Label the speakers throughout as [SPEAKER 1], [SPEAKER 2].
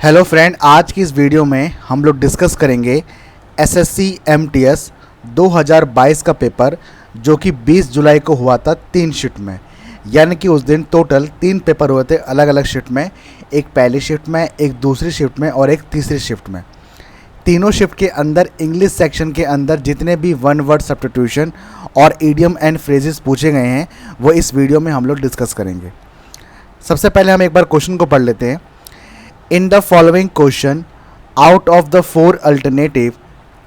[SPEAKER 1] Hello friend, आज की इस वीडियो में हम लोग डिस्कस करेंगे एसएससी एमटीएस 2022 का पेपर जो कि 20 जुलाई को हुआ था 3 शिफ्ट में। यानी कि उस दिन टोटल 3 पेपर हुए थे अलग अलग शिफ्ट में, एक पहली शिफ्ट में, एक दूसरी शिफ्ट में और एक तीसरी शिफ्ट में। तीनों शिफ्ट के अंदर इंग्लिश सेक्शन के अंदर जितने भी वन वर्ड सब्स्टिट्यूशन और इडियम एंड फ्रेजेस पूछे गए हैं वो इस वीडियो में हम लोग डिस्कस करेंगे। सबसे पहले हम एक बार क्वेश्चन को पढ़ लेते हैं। In the following question, out of the 4 alternative,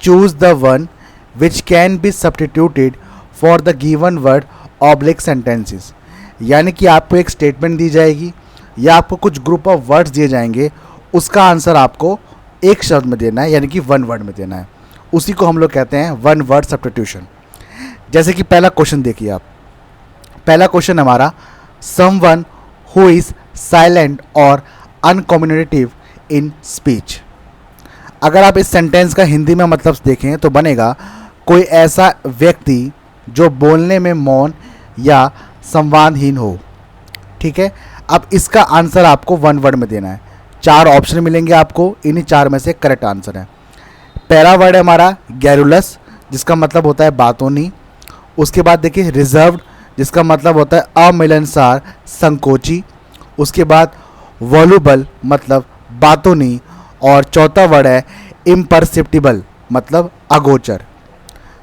[SPEAKER 1] choose the one which can be substituted for the given word oblique sentences। यानी कि आपको एक स्टेटमेंट दी जाएगी या आपको कुछ ग्रुप ऑफ वर्ड्स दिए जाएंगे, उसका आंसर आपको एक शब्द में देना है, यानी कि वन वर्ड में देना है। उसी को हम लोग कहते हैं वन वर्ड सब्स्टिट्यूशन। जैसे कि पहला क्वेश्चन देखिए आप। पहला क्वेश्चन हमारा, समवन हु इज साइलेंट और अनकम्युनिकेटिव इन स्पीच। अगर आप इस सेंटेंस का हिंदी में मतलब देखें तो बनेगा कोई ऐसा व्यक्ति जो बोलने में मौन या संवादहीन हो। ठीक है, अब इसका आंसर आपको वन वर्ड में देना है। 4 ऑप्शन मिलेंगे आपको, इन्हीं 4 में से करेक्ट आंसर है। पहला वर्ड है हमारा गैरुलस, जिसका मतलब होता है बातोनी। उसके बाद देखिए रिजर्व्ड, जिसका मतलब होता है अमिलनसार, संकोची। उसके बाद वॉल्यूबल मतलब बातोनी, और चौथा वर्ड है इम्परसेप्टिबल मतलब अगोचर।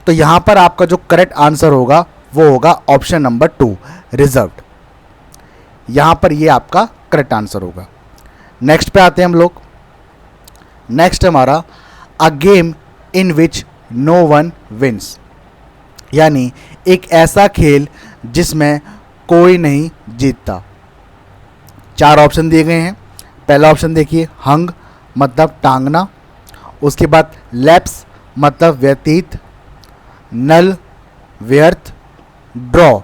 [SPEAKER 1] तो यहाँ पर आपका जो करेक्ट आंसर होगा वो होगा ऑप्शन नंबर 2 रिजर्व्ड। यहाँ पर ये आपका करेक्ट आंसर होगा। नेक्स्ट पे आते हैं हम लोग। नेक्स्ट हमारा a game in which no one wins, यानी एक ऐसा खेल जिसमें कोई नहीं जीतता। 4 ऑप्शन दिए गए हैं। पहला ऑप्शन देखिए हंग मतलब टांगना। उसके बाद लैप्स मतलब व्यतीत, नल व्यर्थ, ड्रॉ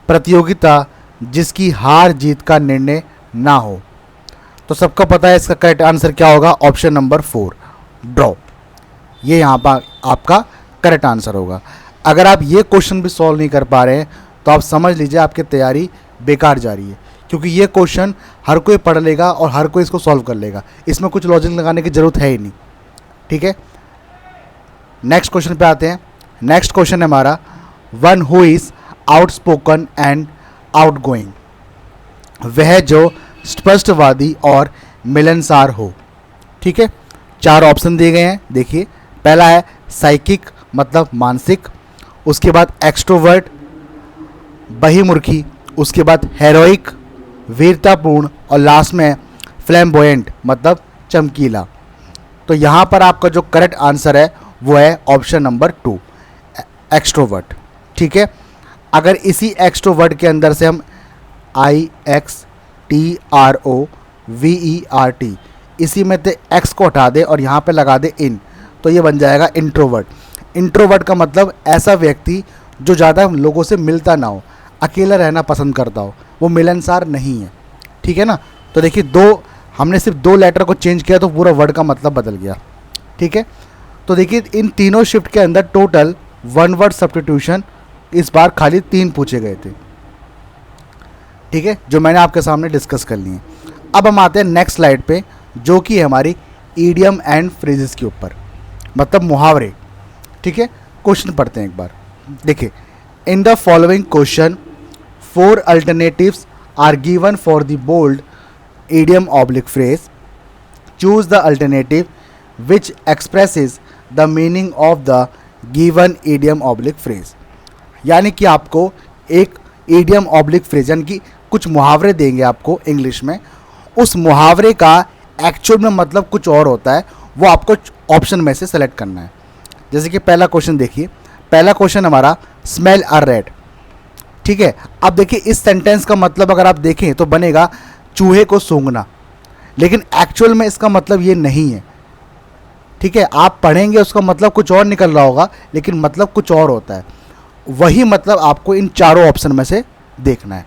[SPEAKER 1] प्रतियोगिता जिसकी हार जीत का निर्णय ना हो। तो सबको पता है इसका करेक्ट आंसर क्या होगा, ऑप्शन नंबर 4 ड्रॉ। ये यहाँ पर आपका करेक्ट आंसर होगा। अगर आप ये क्वेश्चन भी सॉल्व नहीं कर पा रहे हैं तो आप समझ लीजिए आपकी तैयारी बेकार जा रही है, क्योंकि ये क्वेश्चन हर कोई पढ़ लेगा और हर कोई इसको सॉल्व कर लेगा। इसमें कुछ लॉजिक लगाने की ज़रूरत है ही नहीं। ठीक है, नेक्स्ट क्वेश्चन पे आते हैं। नेक्स्ट क्वेश्चन है हमारा one who is outspoken and outgoing, वह जो स्पष्टवादी और मिलनसार हो। ठीक है, 4 ऑप्शन दिए गए हैं। देखिए पहला है साइकिक मतलब मानसिक। उसके बाद एक्सट्रोवर्ट बहिर्मुखी। उसके बाद हेरोइक वीरतापूर्ण, और लास्ट में फ्लैम्बोयेंट मतलब चमकीला। तो यहाँ पर आपका जो करेक्ट आंसर है वो है ऑप्शन नंबर 2 एक्सट्रोवर्ट। ठीक है, अगर इसी एक्सट्रोवर्ट के अंदर से हम IXTROVERT इसी में से एक्स को हटा दे और यहाँ पे लगा दे इन, तो ये बन जाएगा इंट्रोवर्ट। इंट्रोवर्ट का मतलब ऐसा व्यक्ति जो ज़्यादा लोगों से मिलता ना हो, अकेला रहना पसंद करता हो, वो मिलनसार नहीं है। ठीक है ना। तो देखिए हमने सिर्फ 2 लेटर को चेंज किया तो पूरा वर्ड का मतलब बदल गया। ठीक है, तो देखिए इन तीनों शिफ्ट के अंदर टोटल वन वर्ड सब्स्टिट्यूशन इस बार खाली 3 पूछे गए थे। ठीक है, जो मैंने आपके सामने डिस्कस कर लिए। अब हम आते हैं नेक्स्ट स्लाइड पे, जो कि है हमारी ईडियम एंड फ्रेजेस के ऊपर, मतलब मुहावरे। ठीक है, क्वेश्चन पढ़ते हैं एक बार। देखिए in the following question 4 alternatives are given for the bold idiom oblique phrase. Choose the alternative which expresses the meaning of the given idiom oblique phrase। यानी कि आपको एक idiom oblique phrase यानी कि कुछ मुहावरे देंगे आपको इंग्लिश में। उस मुहावरे का एक्चुअल में मतलब कुछ और होता है, वो आपको ऑप्शन में से सेलेक्ट करना है। जैसे कि पहला क्वेश्चन देखिए। पहला क्वेश्चन हमारा स्मेल अ रैट। ठीक है, अब देखिए इस सेंटेंस का मतलब अगर आप देखें तो बनेगा चूहे को सूंघना, लेकिन एक्चुअल में इसका मतलब ये नहीं है। ठीक है, आप पढ़ेंगे उसका मतलब कुछ और निकल रहा होगा, लेकिन मतलब कुछ और होता है। वही मतलब आपको इन 4 ऑप्शन में से देखना है।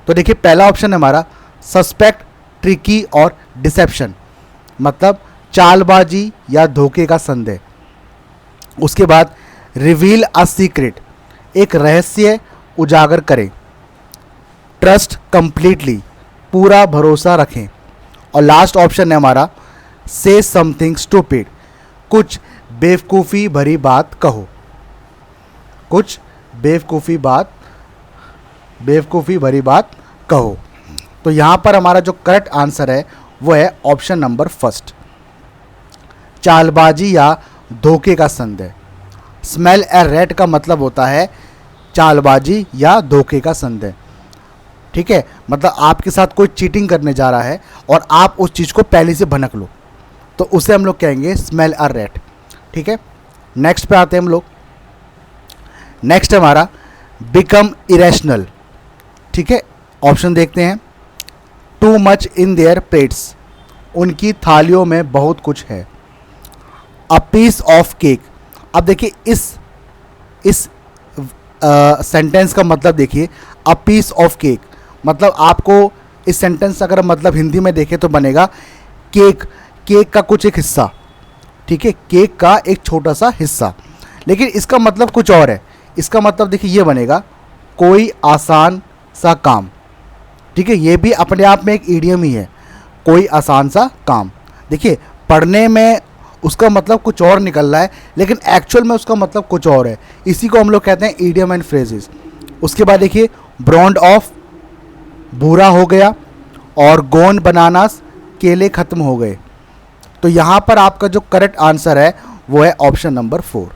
[SPEAKER 1] तो देखिए पहला ऑप्शन है हमारा सस्पेक्ट, ट्रिकी और डिसेप्शन, मतलब चालबाजी या धोखे का संदेह। उसके बाद रिवील अ सीक्रेट, एक रहस्य उजागर करें। ट्रस्ट कंप्लीटली, पूरा भरोसा रखें। और लास्ट ऑप्शन है हमारा से समथिंग स्टूपिड, कुछ बेवकूफ़ी भरी बात कहो, कुछ बेवकूफ़ी भरी बात कहो। तो यहाँ पर हमारा जो करेक्ट आंसर है वो है ऑप्शन नंबर फर्स्ट, चालबाजी या धोखे का संदेह। स्मेल ए रैट का मतलब होता है चालबाजी या धोखे का संदेह। ठीक है, मतलब आपके साथ कोई चीटिंग करने जा रहा है और आप उस चीज़ को पहले से भनक लो, तो उसे हम लोग कहेंगे स्मेल अ रैट। ठीक है, नेक्स्ट पे आते हैं हम लोग। नेक्स्ट हमारा बिकम इरेशनल। ठीक है, ऑप्शन देखते हैं। Too much in their plates, उनकी थालियों में बहुत कुछ है। अ पीस ऑफ केक, अब देखिए इस सेंटेंस का मतलब देखिए, अ पीस ऑफ केक मतलब आपको इस सेंटेंस अगर मतलब हिंदी में देखें तो बनेगा केक का कुछ एक हिस्सा। ठीक है, केक का एक छोटा सा हिस्सा, लेकिन इसका मतलब कुछ और है। इसका मतलब देखिए ये बनेगा कोई आसान सा काम। ठीक है, ये भी अपने आप में एक इडियम ही है, कोई आसान सा काम। देखिए पढ़ने में उसका मतलब कुछ और निकल रहा है, लेकिन एक्चुअल में उसका मतलब कुछ और है। इसी को हम लोग कहते हैं इडियम एंड फ्रेजेस। उसके बाद देखिए ब्रांड ऑफ, भूरा हो गया, और गोन बनानास, केले खत्म हो गए। तो यहाँ पर आपका जो करेक्ट आंसर है वो है ऑप्शन नंबर 4।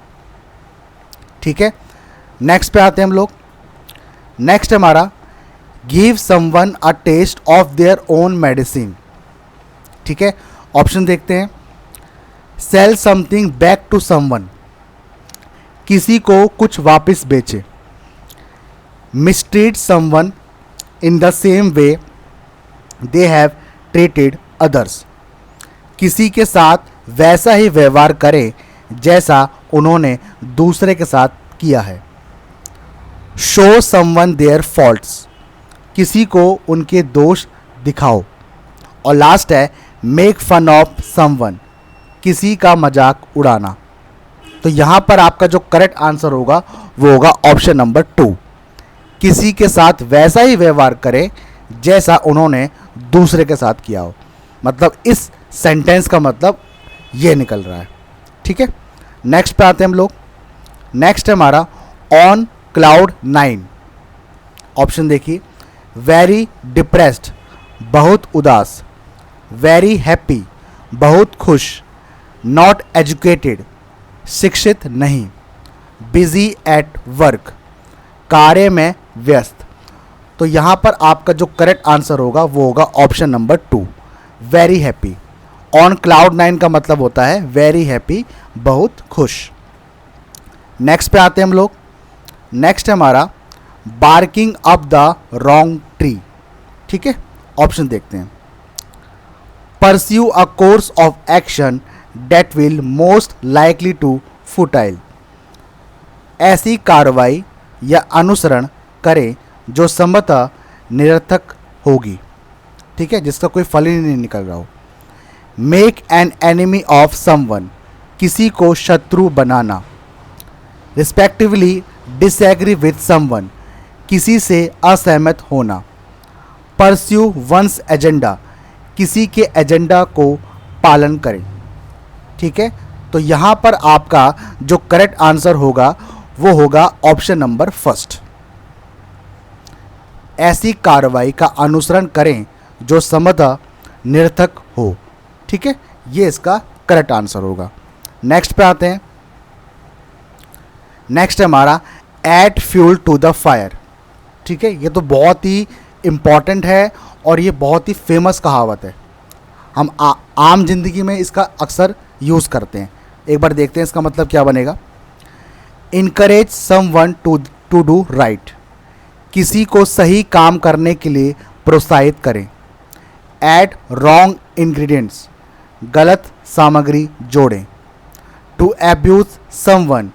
[SPEAKER 1] ठीक है, नेक्स्ट पे आते हैं हम लोग। नेक्स्ट हमारा give someone a taste of their own medicine. ठीक है, ऑप्शन देखते हैं। Sell something back to someone, किसी को कुछ वापस बेचे। Mistreat someone in the same way they have treated others, किसी के साथ वैसा ही व्यवहार करें जैसा उन्होंने दूसरे के साथ किया है। शो समवन देयर फॉल्ट्स, किसी को उनके दोष दिखाओ। और लास्ट है मेक फन ऑफ समवन, किसी का मजाक उड़ाना। तो यहाँ पर आपका जो करेक्ट आंसर होगा वो होगा ऑप्शन नंबर 2, किसी के साथ वैसा ही व्यवहार करें जैसा उन्होंने दूसरे के साथ किया हो। मतलब इस सेंटेंस का मतलब ये निकल रहा है। ठीक है, नेक्स्ट पे आते हैं हम लोग। नेक्स्ट है हमारा ऑन क्लाउड 9। ऑप्शन देखिए। वेरी डिप्रेस्ड, बहुत उदास। वेरी हैप्पी, बहुत खुश। नॉट एजुकेटेड, शिक्षित नहीं। बिजी एट वर्क, कार्य में व्यस्त। तो यहाँ पर आपका जो करेक्ट आंसर होगा वो होगा option number 2, very happy. On cloud 9 का मतलब होता है वेरी हैप्पी, बहुत खुश। नेक्स्ट पे आते हैं हम लोग। नेक्स्ट है हमारा barking up the wrong tree. ठीक है, ऑप्शन देखते हैं। Pursue a course of action that will most likely to futile, ऐसी कार्रवाई या अनुसरण करें जो संभवतः निरर्थक होगी। ठीक है, जिसका कोई फल ही नहीं निकल रहा हो। Make an enemy of someone, किसी को शत्रु बनाना। रिस्पेक्टिवली डिसएग्री विथ समवन, किसी से असहमत होना। परस्यू वंस एजेंडा, किसी के एजेंडा को पालन करें। ठीक है, तो यहाँ पर आपका जो करेक्ट आंसर होगा वो होगा ऑप्शन नंबर 1, ऐसी कार्रवाई का अनुसरण करें जो संभवतः निरर्थक हो। ठीक है, ये इसका करेक्ट आंसर होगा। नेक्स्ट पे आते हैं। नेक्स्ट है हमारा add fuel to the fire. ठीक है, ये तो बहुत ही इम्पॉर्टेंट है और ये बहुत ही फेमस कहावत है। हम आम जिंदगी में इसका अक्सर यूज़ करते हैं। एक बार देखते हैं इसका मतलब क्या बनेगा। Encourage someone to do right, किसी को सही काम करने के लिए प्रोत्साहित करें। ऐड रॉन्ग इंग्रेडिएंट्स, गलत सामग्री जोड़ें। टू एब्यूज समवन,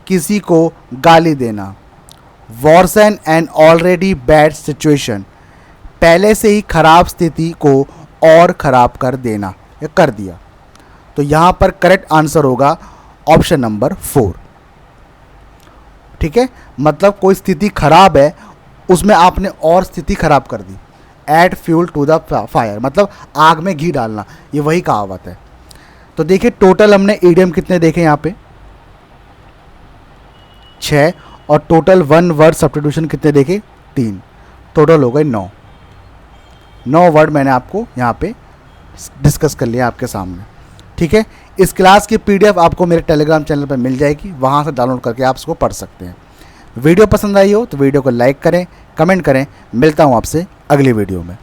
[SPEAKER 1] किसी को गाली देना। Worsen an already bad situation, पहले से ही खराब स्थिति को और ख़राब कर देना या कर दिया। तो यहाँ पर करेक्ट आंसर होगा ऑप्शन नंबर 4। ठीक है, मतलब कोई स्थिति खराब है उसमें आपने और स्थिति खराब कर दी। Add fuel to the fire मतलब आग में घी डालना, ये वही कहावत है। तो देखिए टोटल हमने ईडियम कितने देखे यहाँ पे 6, और टोटल वन वर्ड सब्स्टिट्यूशन कितने देखे 3, टोटल हो गए 9 वर्ड मैंने आपको यहाँ पे डिस्कस कर लिया आपके सामने। ठीक है, इस क्लास की पीडीएफ आपको मेरे टेलीग्राम चैनल पर मिल जाएगी, वहाँ से डाउनलोड करके आप इसको पढ़ सकते हैं। वीडियो पसंद आई हो तो वीडियो को लाइक करें, कमेंट करें। मिलता हूँ आपसे अगली वीडियो में।